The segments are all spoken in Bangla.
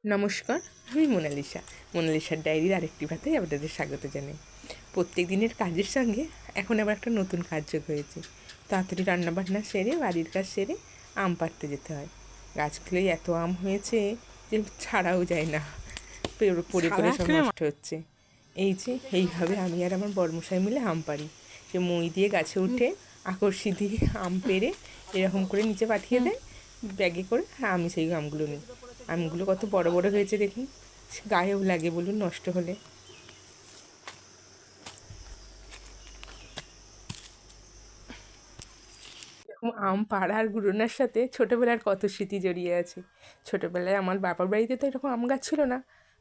নমস্কার, আমি মোনালিসার ডায়েরির আরেকটি ভাতায় আপনাদের স্বাগত জানাই। প্রত্যেক দিনের কাজের সঙ্গে এখন আবার একটা নতুন কাজ যোগ হয়েছে। তাড়াতাড়ি রান্নাবান্না সেরে বাড়ির কাজ সেরে আম পাড়তে যেতে হয়। গাছগুলোই এত আম হয়েছে যে ছাড়াও যায় না, পড়ে পড়ে সব নষ্ট হচ্ছে। এই যে এইভাবে আমি আর আমার বড়মশাই মিলে আম পাড়ি। সে মই দিয়ে গাছে উঠে আকর্ষি দিয়ে আম পেড়ে এরকম করে নিচে পাঠিয়ে দেয় ব্যাগে করে, আর আমি সেই আমগুলো নিই। আমগুলো কত বড় বড় হয়েছে দেখুন, গায়েও লাগে বলুন নষ্ট হলে। এরকম আম পাড়ার গুড়োনার সাথে ছোটোবেলার কত স্মৃতি জড়িয়ে আছে। ছোটোবেলায় আমার বাবার বাড়িতে তো এরকম আম গাছ ছিল না,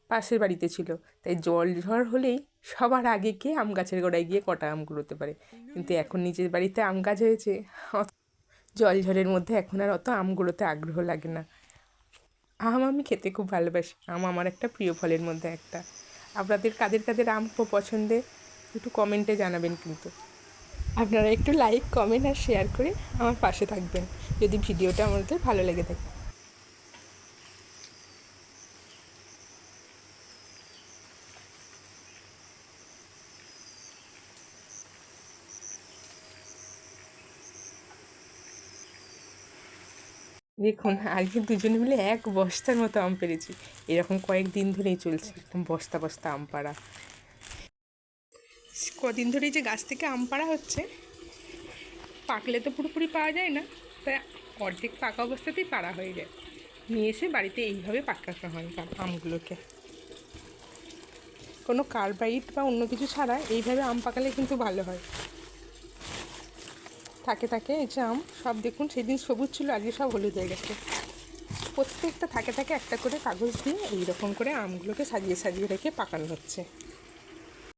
পাশের বাড়িতে ছিল। তাই জল ঝড় হলেই সবার আগে গিয়ে আম গাছের গোড়ায় গিয়ে কটা আম কুড়োতে পারে। কিন্তু এখন নিজের বাড়িতে আম গাছ হয়েছে, জল ঝড়ের মধ্যে এখন আর অত আম কুড়োতে আগ্রহ লাগে না। আম আমি খেতে খুব ভালোবাসি, আম আমার একটা প্রিয় ফলের মধ্যে একটা। আপনাদের কাদের কাদের আম খুব পছন্দের একটু কমেন্টে জানাবেন কিন্তু। আপনারা একটু লাইক কমেন্ট আর শেয়ার করে আমার পাশে থাকবেন যদি ভিডিওটা আমাদের ভালো লেগে থাকে। দেখুন আজকে দুজনে মিলে এক বস্তার মতো আম পেড়েছি। এরকম কয়েকদিন ধরেই চলছে এরকম বস্তা বস্তা আম পাড়া। কদিন ধরেই যে গাছ থেকে আম পাড়া হচ্ছে, পাকলে তো পুরোপুরি পাওয়া যায় না, তাই অর্ধেক পাকা অবস্থাতেই পাড়া হয়ে যায়। নিয়ে এসে বাড়িতে এইভাবে পাকানো হয় আমগুলোকে। কোনো কার্বাইড বা অন্য কিছু ছাড়া এইভাবে আম পাকালে কিন্তু ভালো হয়। থাকে থাকে এই যে আম সব দেখুন, সেদিন সবুজ ছিল আজকে সব হলুদ হয়ে গেছে। প্রত্যেকটা থাকে থাকে একটা করে কাগজ দিয়ে এইরকম করে আমগুলোকে সাজিয়ে সাজিয়ে রেখে পাকানো হচ্ছে।